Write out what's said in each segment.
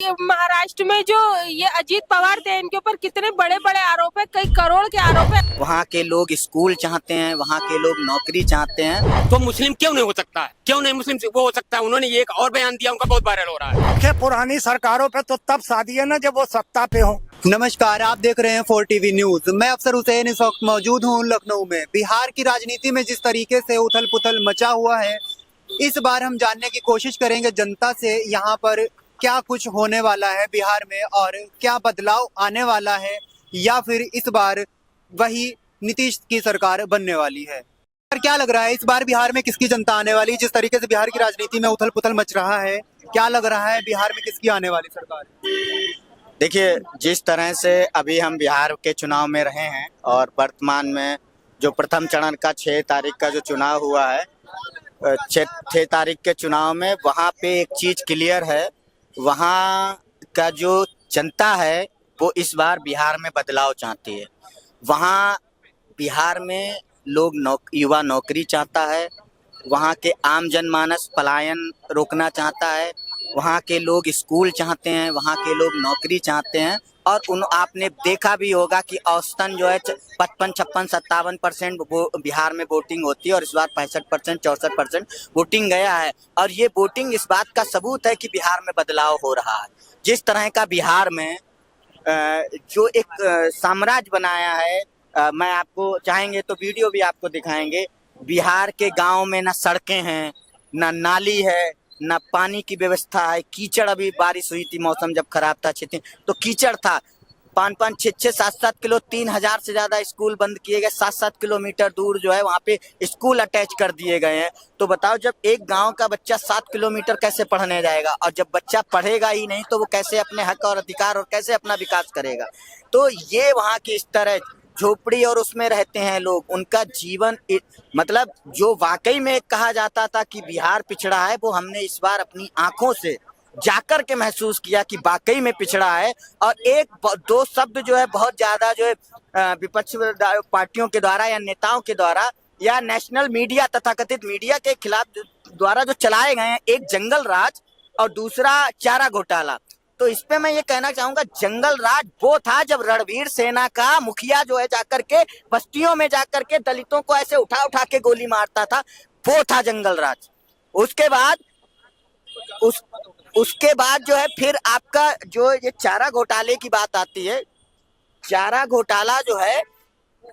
ये महाराष्ट्र में जो ये अजीत पवार थे, इनके ऊपर कितने बड़े बड़े आरोप है, कई करोड़ के आरोप है। वहाँ के लोग स्कूल चाहते हैं, वहाँ के लोग नौकरी चाहते हैं। तो मुस्लिम क्यों नहीं हो सकता है? क्यों नहीं मुस्लिम वो हो सकता है? उन्होंने ये एक और बयान दिया, उनका बहुत वायरल हो रहा है। देखिए, पुरानी सरकारों पे तो तब शादी है ना जब वो सत्ता पे हो। नमस्कार, आप देख रहे हैं 4 टीवी न्यूज। मैं अफसर हुसैन इस वक्त मौजूद हूं लखनऊ में। बिहार की राजनीति में जिस तरीके से उथल पुथल मचा हुआ है, इस बार हम जानने की कोशिश करेंगे जनता से यहाँ पर क्या कुछ होने वाला है बिहार में और क्या बदलाव आने वाला है, या फिर इस बार वही नीतीश की सरकार बनने वाली है। पर क्या लग रहा है इस बार बिहार में किसकी जनता आने वाली है? जिस तरीके से बिहार की राजनीति में उथल पुथल मच रहा है, क्या लग रहा है बिहार में किसकी आने वाली सरकार? देखिए, जिस तरह से अभी हम बिहार के चुनाव में रहे हैं और वर्तमान में जो प्रथम चरण का 6 तारीख का जो चुनाव हुआ है, 6 तारीख के चुनाव में वहाँ पे एक चीज क्लियर है। वहाँ का जो जनता है वो इस बार बिहार में बदलाव चाहती है। वहाँ बिहार में लोग युवा नौकरी चाहता है, वहाँ के आम जनमानस पलायन रोकना चाहता है, वहाँ के लोग स्कूल चाहते हैं, वहाँ के लोग नौकरी चाहते हैं। और आपने देखा भी होगा कि औसतन जो है 55, 56, 57% बिहार में वोटिंग होती है और इस बार 65%, 64% वोटिंग गया है। और ये वोटिंग इस बात का सबूत है कि बिहार में बदलाव हो रहा है। जिस तरह का बिहार में जो एक साम्राज्य बनाया है, मैं आपको चाहेंगे तो वीडियो भी आपको दिखाएंगे। बिहार के गांव में ना सड़कें हैं, ना नाली है, ना पानी की व्यवस्था है। कीचड़, अभी बारिश हुई थी, मौसम जब खराब था तो कीचड़ था। 5-5, 6-6, 7-7 किलो, 3000 से ज्यादा स्कूल बंद किए गए। 7-7 किलोमीटर दूर जो है वहाँ पे स्कूल अटैच कर दिए गए हैं। तो बताओ, जब एक गांव का बच्चा 7 किलोमीटर कैसे पढ़ने जाएगा? और जब बच्चा पढ़ेगा ही नहीं तो वो कैसे अपने हक और अधिकार और कैसे अपना विकास करेगा? तो ये वहाँ की इस तरह झोपड़ी और उसमें रहते हैं लोग, उनका जीवन मतलब जो वाकई में कहा जाता था कि बिहार पिछड़ा है, वो हमने इस बार अपनी आंखों से जाकर के महसूस किया कि वाकई में पिछड़ा है। और एक दो शब्द जो है बहुत ज्यादा जो है विपक्ष पार्टियों के द्वारा या नेताओं के द्वारा या नेशनल मीडिया तथाकथित मीडिया के खिलाफ द्वारा जो चलाए गए हैं, एक जंगल राज और दूसरा चारा घोटाला। तो इस पे मैं ये कहना चाहूंगा, जंगल राज वो था जब रणवीर सेना का मुखिया जो है जाकर के बस्तियों में जाकर के दलितों को ऐसे उठा उठा के गोली मारता था, वो था जंगल राज। उसके बाद जो है फिर आपका जो ये चारा घोटाले की बात आती है। चारा घोटाला जो है,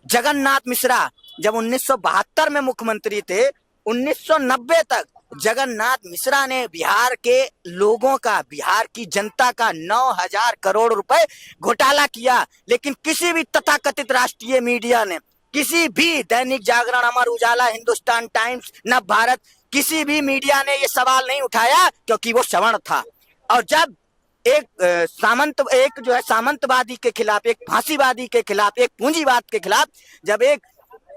जगन्नाथ मिश्रा जब 1972 में मुख्यमंत्री थे, 1990 तक जगन्नाथ मिश्रा ने बिहार के लोगों का, बिहार की जनता का 9000 करोड़ रुपए घोटाला किया। लेकिन किसी भी तथाकथित राष्ट्रीय मीडिया ने, किसी भी दैनिक जागरण, अमर उजाला, हिंदुस्तान टाइम्स, नव भारत, किसी भी मीडिया ने ये सवाल नहीं उठाया, क्योंकि वो सवर्ण था। और जब एक जो है सामंतवादी के खिलाफ, एक फांसीवादी के खिलाफ, एक पूंजीवाद के खिलाफ, जब एक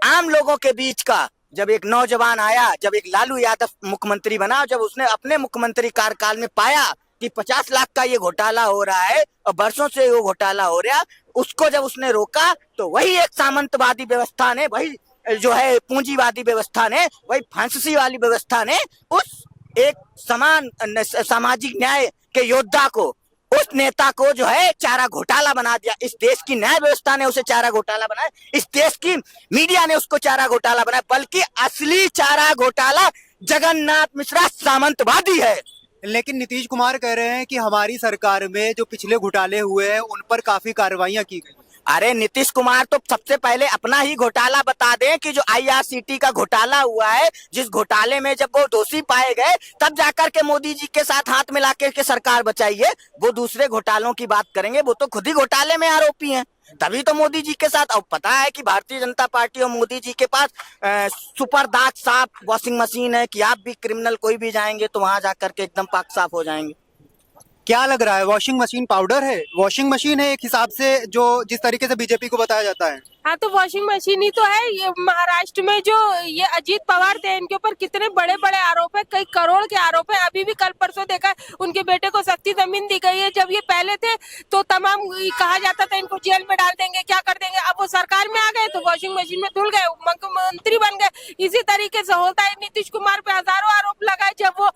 आम लोगों के बीच का जब एक नौजवान आया, जब एक लालू यादव मुख्यमंत्री बना, जब उसने अपने मुख्यमंत्री कार्यकाल में पाया कि 50 लाख का ये घोटाला हो रहा है और बरसों से वो घोटाला हो रहा, उसको जब उसने रोका, तो वही एक सामंतवादी व्यवस्था ने, वही जो है पूंजीवादी व्यवस्था ने, वही फांसी वाली व्यवस्था ने उस एक समान सामाजिक न्याय के योद्धा को, उस नेता को जो है चारा घोटाला बना दिया। इस देश की न्याय व्यवस्था ने उसे चारा घोटाला बनाया, इस देश की मीडिया ने उसको चारा घोटाला बनाया। बल्कि असली चारा घोटाला जगन्नाथ मिश्रा सामंतवादी है। लेकिन नीतीश कुमार कह रहे हैं कि हमारी सरकार में जो पिछले घोटाले हुए हैं उन पर काफी कार्रवाइयां की गई। अरे नीतीश कुमार तो सबसे पहले अपना ही घोटाला बता दें कि जो IRCT का घोटाला हुआ है, जिस घोटाले में जब वो दोषी पाए गए, तब जाकर के मोदी जी के साथ हाथ मिला के सरकार बचाइए। वो दूसरे घोटालों की बात करेंगे, वो तो खुद ही घोटाले में आरोपी हैं, तभी तो मोदी जी के साथ। अब पता है कि भारतीय जनता पार्टी और मोदी जी के पास सुपर दाग साफ वॉशिंग मशीन है कि आप भी क्रिमिनल कोई भी जाएंगे तो वहां जाकर के एकदम पाक साफ हो जाएंगे। क्या लग रहा है, वॉशिंग मशीन पाउडर है? वॉशिंग मशीन है एक हिसाब से, जो जिस तरीके से बीजेपी को बताया जाता है। हाँ, तो वॉशिंग मशीन ही तो है। ये महाराष्ट्र में जो ये अजीत पवार थे, इनके ऊपर कितने बड़े बड़े आरोप है, कई करोड़ के आरोप है। अभी भी कल परसों देखा, उनके बेटे को सस्ती जमीन दी गई है। जब ये पहले थे तो तमाम कहा जाता था इनको जेल में डाल देंगे, क्या कर देंगे। अब वो सरकार में आ गए तो वॉशिंग मशीन में धुल गए, मुख्यमंत्री बन गए। इसी तरीके से होता है। नीतीश कुमार पे हजारों आरोप लगाए जब वो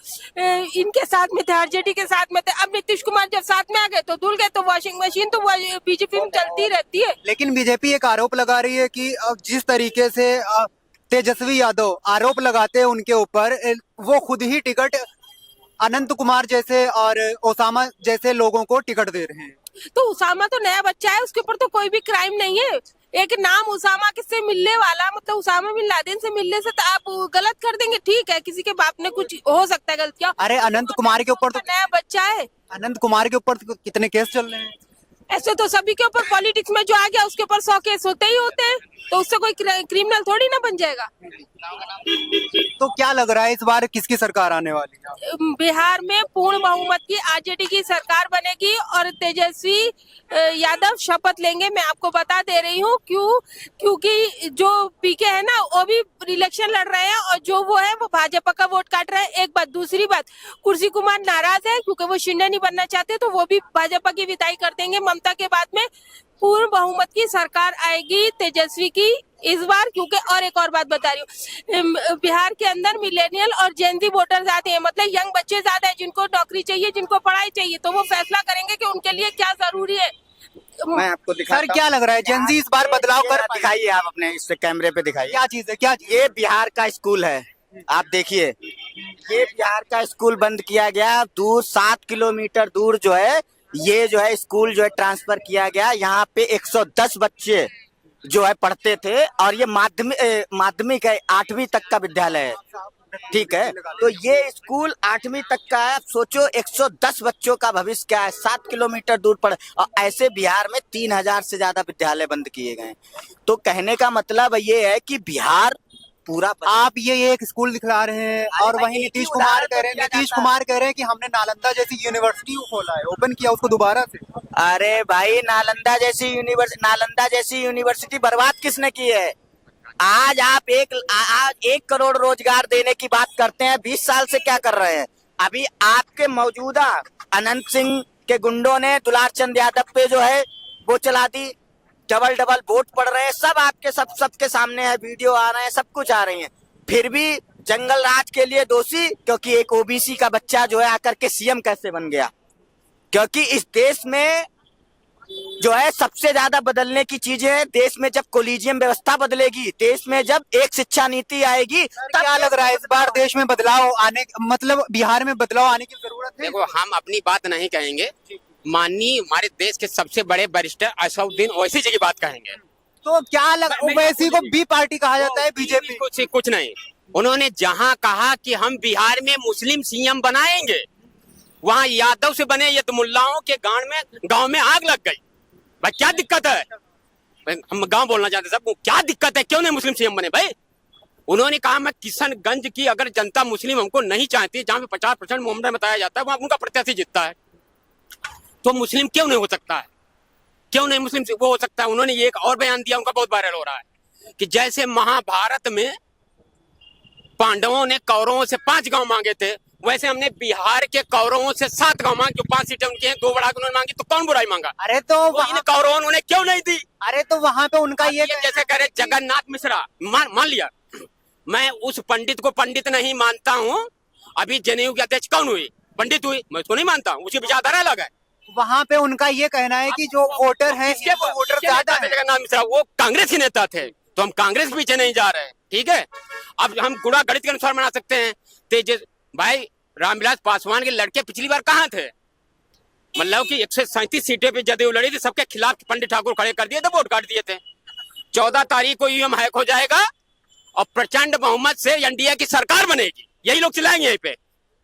इनके साथ में थे, आरजेडी के साथ में थे। अब नीतीश कुमार जब साथ में आ गए तो धुल गए, तो वॉशिंग मशीन तो बीजेपी में चलती रहती है। लेकिन बीजेपी एक आरोप लगा रही है कि जिस तरीके से तेजस्वी यादव आरोप लगाते हैं उनके ऊपर, वो खुद ही टिकट अनंत कुमार जैसे और ओसामा जैसे लोगों को टिकट दे रहे हैं। तो उसामा तो नया बच्चा है, उसके ऊपर तो कोई भी क्राइम नहीं है। एक नाम उसामा किससे मिलने वाला, मतलब उसामा बिन लादेन से मिलने से तो आप गलत कर देंगे। ठीक है, किसी के बाप ने कुछ हो सकता है गलतियां। अरे अनंत कुमार के ऊपर तो नया बच्चा है, अनंत कुमार के ऊपर तो कितने केस चल रहे हैं। ऐसे तो सभी के ऊपर पॉलिटिक्स में जो आ गया उसके ऊपर 100 केस होते ही होते हैं, तो उससे कोई क्रिमिनल थोड़ी ना बन जाएगा। तो क्या लग रहा है इस बार किसकी सरकार आने वाली है? बिहार में पूर्ण बहुमत की आरजेडी की सरकार बनेगी और तेजस्वी यादव शपथ लेंगे। मैं आपको बता दे रही हूँ, क्योंकि जो पीके है ना वो भी इलेक्शन लड़ रहे हैं और जो वो है वो भाजपा का वोट काट रहे हैं। एक बात, दूसरी बात, कुर्सी कुमार नाराज है क्योंकि वो शिंदे नहीं बनना चाहते, तो वो भी भाजपा की विदाई कर देंगे। ममता के बाद में पूर्ण बहुमत की सरकार आएगी तेजस्वी की इस बार, क्योंकि और एक और बात बता रही हूँ, बिहार के अंदर मिलेनियल और जेनजी वोटर आते हैं, मतलब यंग बच्चे ज्यादा है जिनको नौकरी चाहिए, जिनको पढ़ाई चाहिए, तो वो फैसला करेंगे कि उनके लिए क्या जरूरी है। मैं आपको दिखाता सर क्या लग रहा है जेनजी इस बार बदलाव कर पाएगी? दिखाइए आप अपने इस कैमरे पे दिखाइए। क्या चीज है, क्या चीज? ये बिहार का स्कूल है, आप देखिए, ये बिहार का स्कूल बंद किया गया। दूर 7 किलोमीटर दूर जो है ये जो है स्कूल जो है ट्रांसफर किया गया। यहाँ पे 110 बच्चे जो है पढ़ते थे और ये माध्यमिक है, 8वीं तक का विद्यालय है, ठीक है। तो ये स्कूल 8वीं तक का है। आप सोचो 110 बच्चों का भविष्य क्या है, 7 किलोमीटर दूर पड़, और ऐसे बिहार में 3000 से ज्यादा विद्यालय बंद किए गए। तो कहने का मतलब ये है कि बिहार पूरा, आप ये एक स्कूल दिखला रहे हैं और वहीं नीतीश कुमार कह रहे हैं कि हमने नालंदा जैसी यूनिवर्सिटी खोला है, ओपन किया उसको दोबारा से। अरे भाई नालंदा जैसी यूनिवर्सिटी बर्बाद किसने की है? आज आप 1 करोड़ रोजगार देने की बात करते हैं, 20 साल से क्या कर रहे हैं? अभी आपके मौजूदा अनंत सिंह के गुंडों ने दुलार चंद यादव पे जो है वो चला दी, डबल वोट पड़ रहे हैं, सब आपके सबके सामने है, वीडियो आ रहे हैं, सब कुछ आ रही है। फिर भी जंगल राज के लिए दोषी, क्योंकि एक ओबीसी का बच्चा जो है आकर के सीएम कैसे बन गया? क्योंकि इस देश में जो है सबसे ज्यादा बदलने की चीजें है, देश में जब कोलिजियम व्यवस्था बदलेगी, देश में जब एक शिक्षा नीति आएगी, तब क्या लग रहा है इस बार देश में बदलाव आने, मतलब बिहार में बदलाव आने की जरूरत है? देखो, हम अपनी बात नहीं कहेंगे, माननीय हमारे देश के सबसे बड़े बैरिस्टर असदुद्दीन ओवैसी जी की बात कहेंगे। तो क्या लग, ओवैसी को बी पार्टी कहा जाता है बीजेपी? कुछ नहीं, उन्होंने जहां कहा कि हम बिहार में मुस्लिम सीएम बनाएंगे, वहां यादव से बने ये तो मुल्लाओं के गांव में आग लग गई। भाई क्या दिक्कत है? हम गांव बोलना चाहते सबको, क्या दिक्कत है, क्यों नहीं मुस्लिम सीएम बने भाई? उन्होंने कहा मैं किशनगंज की अगर जनता मुस्लिम हमको नहीं चाहती, जहां पे 50% मोहम्मद बताया जाता है, वहां उनका प्रत्याशी जीतता है, तो मुस्लिम क्यों नहीं हो सकता है? क्यों नहीं मुस्लिम वो हो सकता है? उन्होंने ये एक और बयान दिया, उनका बहुत वायरल हो रहा है, कि जैसे महाभारत में पांडवों ने कौरवों से 5 गांव मांगे थे, वैसे हमने बिहार के कौरवों से 7 गांव मांगे, 5 सीटें उनकी हैं, 2 बढ़ा के उन्होंने मांगी, तो कौन बुराई मांगा? अरे तो इन कौरवों उन्होंने क्यों नहीं दी? अरे तो वहां पे उनका ये जैसे कह रहे जगन्नाथ मिश्रा, मान लिया, मैं उस पंडित को पंडित नहीं मानता हूँ। अभी जनेऊ के अध्यक्ष कौन हुई? पंडित हुई, मैं उसको नहीं मानता हूँ, उसकी विचारधारा अलग है। वहां पे उनका ये कहना है कि जो वोटर हैं, वोटर ज्यादा है। जगन्नाथ मिश्रा वो कांग्रेस के नेता थे, तो हम कांग्रेस के पीछे नहीं जा रहे हैं, ठीक है। अब हम गुणा गणित के अनुसार बना सकते हैं। तेज भाई रामविलास पासवान के लड़के पिछली बार कहाँ थे? मतलब कि 137 सीटें पे जदयू लड़ी थी, सबके खिलाफ पंडित ठाकुर खड़े कर दिए थे, वोट काट दिए थे। 14 तारीख को ईवीएम हैक हो जाएगा और प्रचंड बहुमत से एनडीए की सरकार बनेगी, यही लोग चिल्लाएंगे यहीं पे।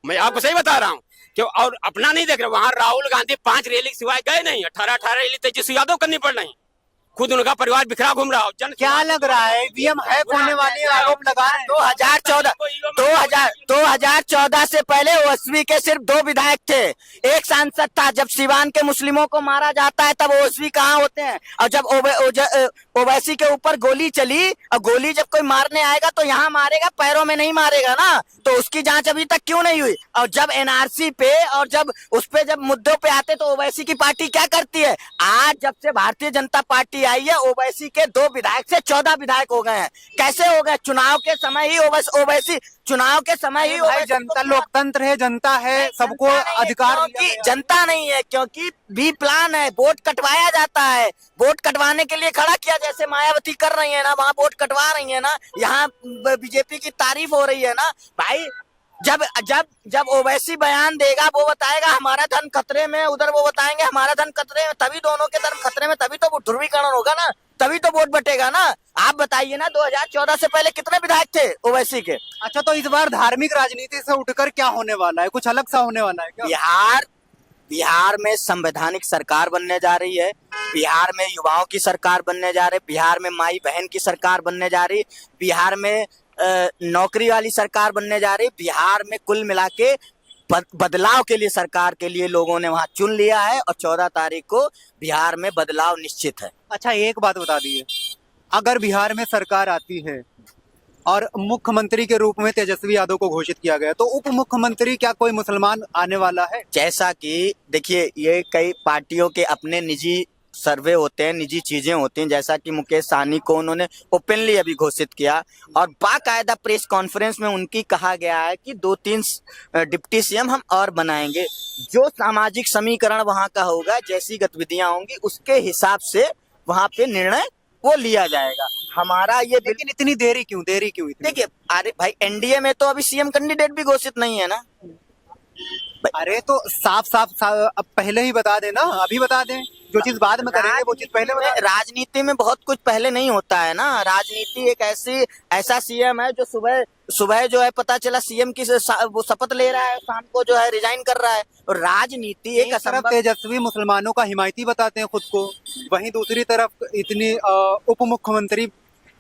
मैं आपको सही बता रहा हूँ कि, और अपना नहीं देख रहे, वहां राहुल गांधी 5 रैली सिवाय गए नहीं, 18 रैली तेजस्वी यादव करनी पड़ रही, खुद उनका परिवार बिखरा घूम रहा हो। क्या लग रहा है ईवीएम हैक होने वाले आरोप लगा रहे हैं? 2014 से पहले ओवैसी के सिर्फ 2 विधायक थे, एक सांसद था। जब सीवान के मुस्लिमों को मारा जाता है तब ओवैसी कहाँ होते हैं? और जब ओवैसी के ऊपर गोली चली, और गोली जब कोई मारने आएगा तो यहाँ मारेगा, पैरों में नहीं मारेगा ना, तो उसकी जांच अभी तक क्यों नहीं हुई? और जब एनआरसी पे और जब उस पे जब मुद्दों पे आते तो ओवैसी की पार्टी क्या करती है? आज जब से भारतीय जनता पार्टी आई है, ओवैसी के 2 विधायक से 14 विधायक हो गए हैं। कैसे हो गए? चुनाव के समय ही ओवैसी, चुनाव के समय ही भाई ओवैसी जनता लोकतंत्र है, जनता है, सबको अधिकार दिया क्योंकि गया। जनता नहीं है, क्योंकि भी प्लान है, वोट कटवाया जाता है, वोट कटवाने के लिए खड़ा किया, जैसे मायावती कर रही है ना, वहां वोट कटवा रही है ना, यहाँ बीजेपी की तारीफ हो रही है ना भाई। जब जब जब ओवैसी बयान देगा, वो बताएगा हमारा धन खतरे में, उधर वो बताएंगे हमारा धन खतरे में, तभी दोनों के धन खतरे में, तभी तो ध्रुवीकरण होगा ना, तभी तो वोट बटेगा ना। आप बताइए ना, 2014 से पहले कितने विधायक थे ओवैसी के? अच्छा, तो इस बार धार्मिक राजनीति से उठकर क्या होने वाला है? कुछ अलग सा होने वाला है क्या? बिहार में संवैधानिक सरकार बनने जा रही है, बिहार में युवाओं की सरकार बनने जा रही है, बिहार में माई बहन की सरकार बनने जा रही है, बिहार में नौकरी वाली सरकार बनने जा रही है, बिहार में कुल मिला के बदलाव के लिए, सरकार के लिए लोगों ने वहां चुन लिया है और 14 तारीख को बिहार में बदलाव निश्चित है। अच्छा, एक बात बता दीजिए, अगर बिहार में सरकार आती है और मुख्यमंत्री के रूप में तेजस्वी यादव को घोषित किया गया, तो उप मुख्यमंत्री क्या कोई मुसलमान आने वाला है? जैसा कि देखिए, ये कई पार्टियों के अपने निजी सर्वे होते हैं, निजी चीजें होती हैं, जैसा कि मुकेश सहनी को उन्होंने ओपनली अभी घोषित किया और बाकायदा प्रेस कॉन्फ्रेंस में उनकी कहा गया है कि 2-3 डिप्टी सीएम हम और बनाएंगे। जो सामाजिक समीकरण वहां का होगा, जैसी गतिविधियां होंगी, उसके हिसाब से वहां पे निर्णय वो लिया जाएगा। हमारा ये लेकिन इतनी देरी क्यों इतनी? देखिए, अरे भाई, एनडीए में तो अभी सीएम कैंडिडेट भी घोषित नहीं है ना। अरे तो साफ अब पहले ही बता देना, अभी बता दें, जो चीज बाद में करेंगे वो चीज पहले बता दें। राजनीति में बहुत कुछ पहले नहीं होता है ना। राजनीति एक ऐसा सीएम है जो सुबह जो है पता चला सीएम की वो शपथ ले रहा है, शाम को जो है रिजाइन कर रहा है। और राजनीति एक तरफ तेजस्वी मुसलमानों का हिमायती बताते हैं खुद को, वहीं दूसरी तरफ इतनी उप मुख्यमंत्री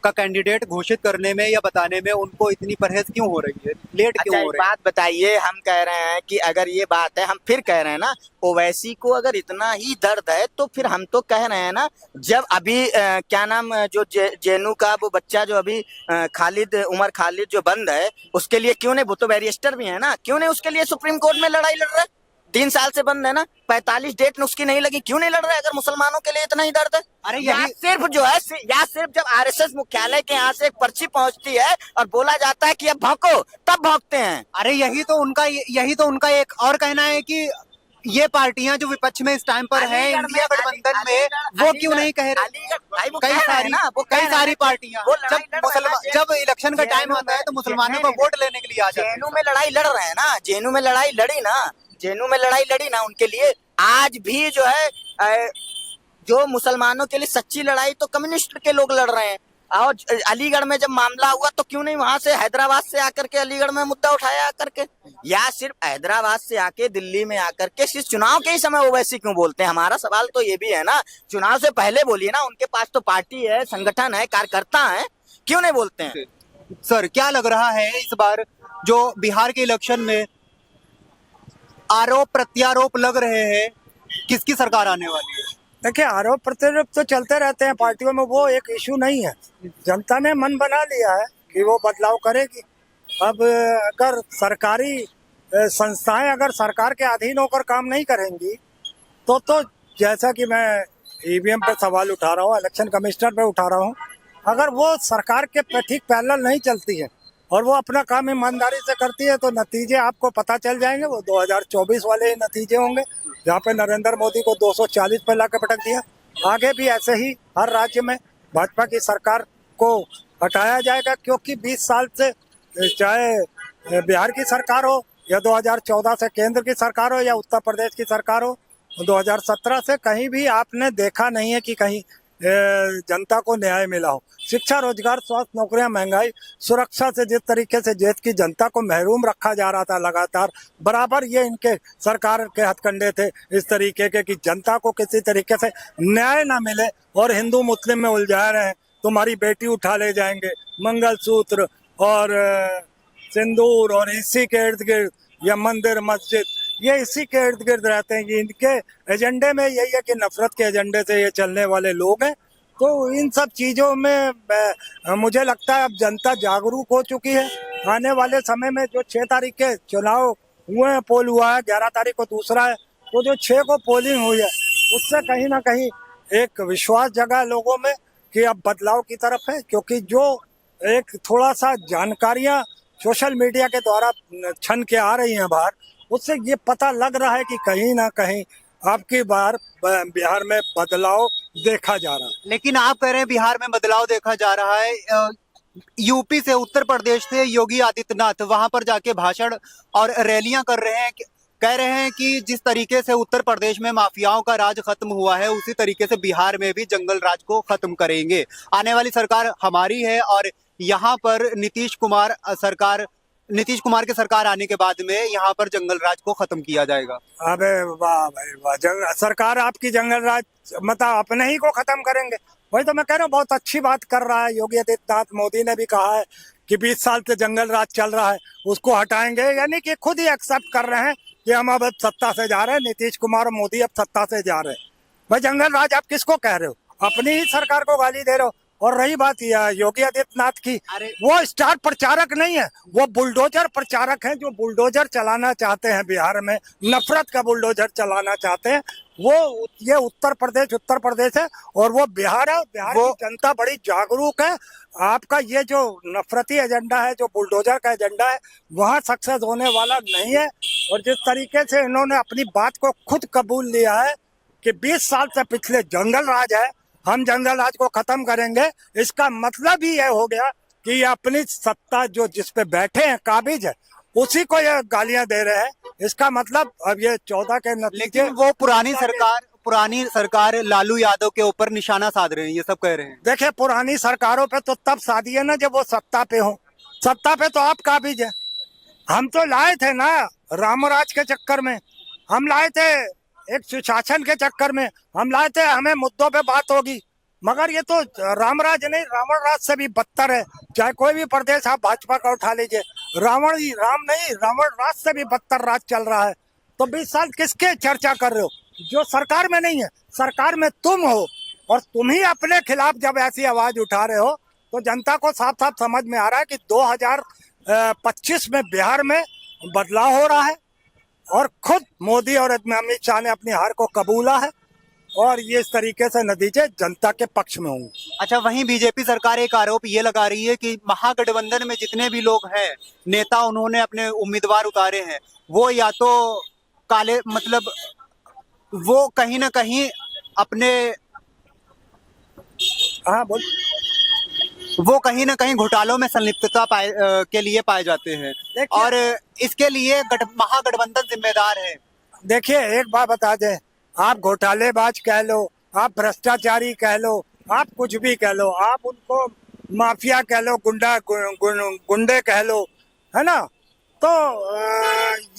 का कैंडिडेट घोषित करने में या बताने में उनको इतनी परहेज क्यों हो रही है, लेट क्यों हो रही है? बात बताइए, हम कह रहे हैं कि अगर ये बात है, हम फिर कह रहे हैं ना, ओवैसी को अगर इतना ही दर्द है तो फिर हम तो कह रहे हैं ना, जब अभी क्या नाम, जो जेनू का वो बच्चा जो अभी उमर खालिद जो बंद है, उसके लिए क्यों नहीं, वो तो बैरिस्टर भी है ना, क्यों नहीं उसके लिए सुप्रीम कोर्ट में लड़ाई लड़ रहा है? 3 साल से बंद है ना, 45 डेट उसकी नहीं लगी, क्यों नहीं लड़ रहा है? अगर मुसलमानों के लिए इतना ही दर्द है। अरे सिर्फ जब आरएसएस मुख्यालय के यहाँ से एक पर्ची पहुंचती है और बोला जाता है कि अब भौंको, तब भौंकते हैं। अरे यही तो उनका एक और कहना है कि ये पार्टियां जो विपक्ष में इस टाइम पर है, इंडिया गठबंधन में, वो क्यों नहीं कह रहे? कई सारी पार्टियां जब इलेक्शन का टाइम होता है तो मुसलमानों को वोट लेने के लिए आ जाते हैं। जेएनयू में लड़ाई लड़ रहे हैं ना, जेएनयू में लड़ाई लड़ी ना उनके लिए। आज भी जो है जो मुसलमानों के लिए सच्ची लड़ाई तो कम्युनिस्ट के लोग लड़ रहे हैं। और अलीगढ़ में जब मामला हुआ तो क्यों नहीं वहां से हैदराबाद से आकर के अलीगढ़ में मुद्दा उठाया आकर के, या सिर्फ हैदराबाद से आके दिल्ली में आकर के सिर्फ चुनाव के ही समय ओवैसी क्यों बोलते हैं? हमारा सवाल तो ये भी है ना, चुनाव से पहले बोलिए ना, उनके पास तो पार्टी है, संगठन है, कार्यकर्ता है, क्यों नहीं बोलते हैं? सर, क्या लग रहा है इस बार जो बिहार के इलेक्शन में आरोप प्रत्यारोप लग रहे हैं, किसकी सरकार आने वाली है? देखिए, आरोप प्रत्यारोप तो चलते रहते हैं पार्टियों में, वो एक इशू नहीं है। जनता ने मन बना लिया है कि वो बदलाव करेगी। अब अगर सरकारी संस्थाएं अगर सरकार के अधीन होकर काम नहीं करेंगी तो जैसा कि मैं ईवीएम पे सवाल उठा रहा हूँ, इलेक्शन कमिश्नर पे उठा रहा हूँ, अगर वो सरकार के ठीक पैरेलल नहीं चलती है और वो अपना काम ईमानदारी से करती है तो नतीजे आपको पता चल जाएंगे। वो 2024 वाले नतीजे होंगे, जहाँ पे नरेंद्र मोदी को 240 पे लाके पटक दिया। आगे भी ऐसे ही हर राज्य में भाजपा की सरकार को हटाया जाएगा, क्योंकि 20 साल से चाहे बिहार की सरकार हो या 2014 से केंद्र की सरकार हो या उत्तर प्रदेश की सरकार हो, 2017 से कहीं भी आपने देखा नहीं है कि कहीं जनता को न्याय मिला हो। शिक्षा, रोजगार, स्वास्थ्य, नौकरियां, महंगाई, सुरक्षा से जिस तरीके से देश की जनता को महरूम रखा जा रहा था लगातार, बराबर ये इनके सरकार के हथकंडे थे इस तरीके के कि जनता को किसी तरीके से न्याय ना मिले और हिंदू मुस्लिम में उलझा रहे हैं। तुम्हारी बेटी उठा ले जाएंगे, मंगलसूत्र और सिंदूर और इसी के इर्द गिर्द, या मंदिर मस्जिद, ये इसी के इर्द गिर्द रहते हैं। कि इनके एजेंडे में यही है कि नफरत के एजेंडे से ये चलने वाले लोग हैं। तो इन सब चीज़ों में मुझे लगता है अब जनता जागरूक हो चुकी है। आने वाले समय में जो 6 तारीख के चुनाव हुए हैं, पोल हुआ है, 11 तारीख को दूसरा है, तो जो 6 को पोलिंग हुई है उससे कहीं ना कहीं एक विश्वास जगा लोगों में कि अब बदलाव की तरफ है, क्योंकि जो एक थोड़ा सा जानकारियां सोशल मीडिया के द्वारा छन के आ रही हैं बाहर, उससे ये पता लग रहा है कि कहीं ना कहीं अब की बार बिहार में बदलाव देखा जा रहा है। लेकिन आप कह रहे हैं बिहार में बदलाव देखा जा रहा है। यूपी से, उत्तर प्रदेश से योगी आदित्यनाथ वहां पर जाके भाषण और रैलियां कर रहे हैं, कह रहे हैं कि जिस तरीके से उत्तर प्रदेश में माफियाओं का राज खत्म हुआ है, उसी तरीके से बिहार में भी जंगल राज को खत्म करेंगे। आने वाली सरकार हमारी है और यहाँ पर नीतीश कुमार के सरकार आने के बाद में यहाँ पर जंगल राज को खत्म किया जाएगा। अबे वाह भाई वाह, सरकार आपकी जंगल राज मतलब अपने ही को खत्म करेंगे। वही तो मैं कह रहा हूँ, बहुत अच्छी बात कर रहा है योगी आदित्यनाथ। मोदी ने भी कहा है कि 20 साल से जंगल राज चल रहा है, उसको हटाएंगे, यानी कि खुद ही एक्सेप्ट कर रहे हैं कि हम अब सत्ता से जा रहे हैं। नीतीश कुमार और मोदी अब सत्ता से जा रहे हैं। भाई जंगल राज आप किसको कह रहे हो? अपनी ही सरकार को गाली दे रहे हो। और रही बात योगी आदित्यनाथ की, वो स्टार प्रचारक नहीं है, वो बुलडोजर प्रचारक हैं, जो बुलडोजर चलाना चाहते हैं बिहार में, नफरत का बुलडोजर चलाना चाहते हैं। वो ये उत्तर प्रदेश है और वो बिहार है। बिहार की जनता बड़ी जागरूक है। आपका ये जो नफरती एजेंडा है, जो बुलडोजर का एजेंडा है, वहाँ सक्सेस होने वाला नहीं है। और जिस तरीके से इन्होंने अपनी बात को खुद कबूल लिया है कि 20 साल से पिछले जंगल राज है, हम जंगल राज को खत्म करेंगे, इसका मतलब ही यह हो गया कि ये अपनी सत्ता जो जिस पे बैठे हैं, काबिज है, उसी को ये गालियां दे रहे हैं। इसका मतलब अब ये 14 के नतीजे। लेकिन वो पुरानी सरकार लालू यादव के ऊपर निशाना साध रहे हैं, ये सब कह रहे हैं। देखिए, पुरानी सरकारों पे तो तब साधी है ना जब वो सत्ता पे हो। सत्ता पे तो आप काबिज है। हम तो लाए थे ना रामराज के चक्कर में, हम लाए थे एक सुशासन के चक्कर में, हम लाए थे हमें मुद्दों पे बात होगी। मगर ये तो रामराज नहीं, रावण राज से भी बदतर है। चाहे कोई भी प्रदेश आप भाजपा का उठा लीजिए, राम नहीं, रावण राज से भी बदतर राज चल रहा है। तो 20 साल किसके चर्चा कर रहे हो? जो सरकार में नहीं है, सरकार में तुम हो, और तुम ही अपने खिलाफ जब ऐसी आवाज उठा रहे हो, तो जनता को साफ साफ समझ में आ रहा है कि 2025 में बिहार में बदलाव हो रहा है। और खुद मोदी और अमित शाह ने अपनी हार को कबूला है, और ये इस तरीके से नतीजे जनता के पक्ष में होंगे। अच्छा, वहीं बीजेपी सरकार एक आरोप ये लगा रही है कि महागठबंधन में जितने भी लोग हैं, नेता उन्होंने अपने उम्मीदवार उतारे हैं, वो या तो काले, मतलब वो कहीं ना कहीं अपने, हाँ बोल, वो कहीं ना कहीं घोटालों में संलिप्तता के लिए पाए जाते हैं, और इसके लिए महागठबंधन जिम्मेदार है। देखिए, एक बात बता दें, आप घोटालेबाज कह लो, आप भ्रष्टाचारी कह लो, आप कुछ भी कह लो, आप उनको माफिया कह लो, गुंडे कह लो, है ना, तो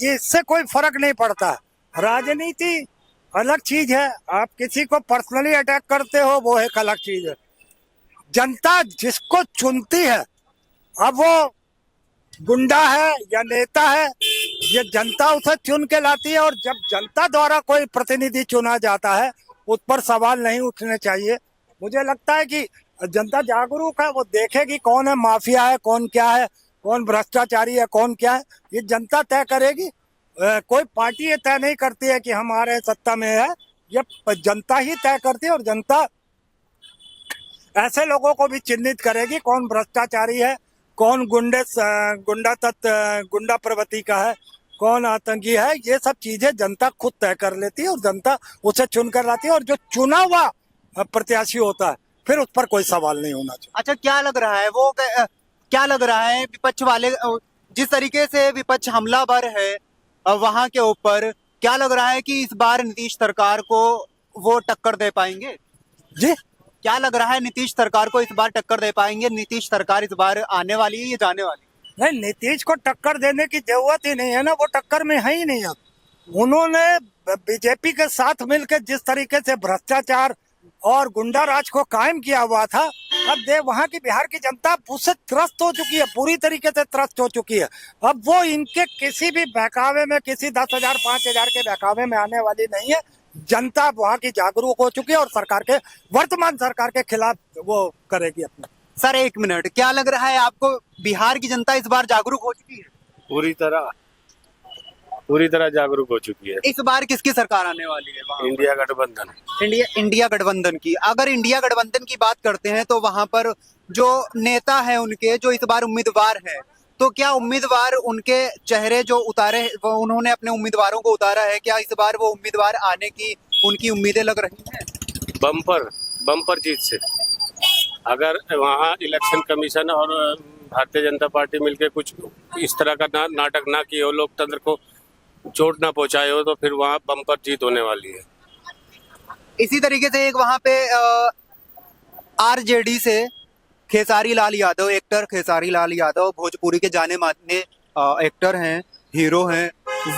ये इससे कोई फर्क नहीं पड़ता। राजनीति अलग चीज है, आप किसी को पर्सनली अटैक करते हो, वो एक अलग चीज है। जनता जिसको चुनती है, अब वो गुंडा है या नेता है, ये जनता उसे चुन के लाती है। और जब जनता द्वारा कोई प्रतिनिधि चुना जाता है, उस पर सवाल नहीं उठने चाहिए। मुझे लगता है कि जनता जागरूक है, वो देखेगी कौन है माफिया है, कौन क्या है, कौन भ्रष्टाचारी है, कौन क्या है, ये जनता तय करेगी। कोई पार्टी ये तय नहीं करती है कि हमारे सत्ता में है, ये जनता ही तय करती है। और जनता ऐसे लोगों को भी चिन्हित करेगी, कौन भ्रष्टाचारी है, कौन गुंडा प्रवृत्ति का है, कौन आतंकी है। ये सब चीजें जनता खुद तय कर लेती है, और जनता उसे चुन कर लाती है। और जो चुना हुआ प्रत्याशी होता है, फिर उस पर कोई सवाल नहीं होना चाहिए। अच्छा, क्या लग रहा है, क्या लग रहा है विपक्ष वाले, जिस तरीके से विपक्ष हमलावर है वहां के ऊपर, क्या लग रहा है कि इस बार नीतीश सरकार को वो टक्कर दे पाएंगे? जी, क्या लग रहा है नीतीश सरकार को इस बार टक्कर दे पाएंगे? नीतीश सरकार इस बार आने वाली है या जाने वाली? नहीं, नीतीश को टक्कर देने की जरूरत ही नहीं है ना, वो टक्कर में है ही नहीं। अब उन्होंने बीजेपी के साथ मिलकर जिस तरीके से भ्रष्टाचार और गुंडा राज को कायम किया हुआ था, अब वहाँ की बिहार की जनता उससे त्रस्त हो चुकी है, पूरी तरीके से त्रस्त हो चुकी है। अब वो इनके किसी भी बहकावे में, किसी 10,000 5,000 के बहकावे में आने वाली नहीं है। जनता वहाँ की जागरूक हो चुकी है, और सरकार के, वर्तमान सरकार के खिलाफ वो करेगी अपना। सर, एक मिनट, क्या लग रहा है आपको, बिहार की जनता इस बार जागरूक हो चुकी है? पूरी तरह। पूरी तरह जागरूक हो चुकी है। इस बार किसकी सरकार आने वाली है वहाँ? इंडिया गठबंधन। इंडिया गठबंधन की। अगर इंडिया गठबंधन की बात करते हैं तो वहां पर जो नेता है उनके जो इस बार उम्मीदवार है, तो क्या उम्मीदवार उनके चेहरे जो उतारे वो उन्होंने अपने उम्मीदवारों को उतारा है, क्या इस बार वो उम्मीदवार आने की उनकी उम्मीदें लग रही हैं? बम्पर जीत से। अगर वहाँ इलेक्शन कमीशन और भारतीय जनता पार्टी मिलकर कुछ इस तरह का नाटक ना किए हो, लोकतंत्र को चोट ना पहुंचाए हो, तो फिर वहाँ बम्पर जीत होने वाली है। इसी तरीके से एक वहां पे आरजेडी से खेसारी लाल यादव, एक्टर खेसारी लाल यादव भोजपुरी के जाने माने एक्टर हैं, हीरो हैं,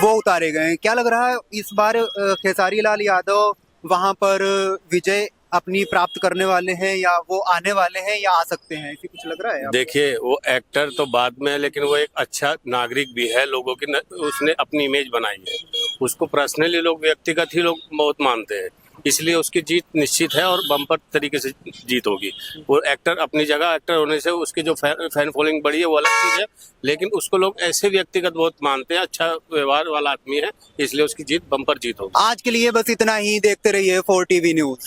वो उतारे गए हैं। क्या लग रहा है इस बार खेसारी लाल यादव वहां पर विजय अपनी प्राप्त करने वाले हैं, या वो आने वाले हैं, या आ सकते हैं, ऐसी कुछ लग रहा है आपको? देखिए, वो एक्टर तो बाद में है, लेकिन वो एक अच्छा नागरिक भी है। लोगों की उसने अपनी इमेज बनाई है। उसको पर्सनली लोग, व्यक्तिगत ही लोग बहुत मानते हैं, इसलिए उसकी जीत निश्चित है और बम्पर तरीके से जीत होगी। वो एक्टर अपनी जगह एक्टर होने से उसकी जो फैन फॉलोइंग बढ़ी है वो अलग चीज है, लेकिन उसको लोग ऐसे व्यक्तिगत बहुत मानते हैं, अच्छा व्यवहार वाला आदमी है, इसलिए उसकी जीत बम्पर जीत होगी। आज के लिए बस इतना ही। देखते रहिए 4 TV न्यूज।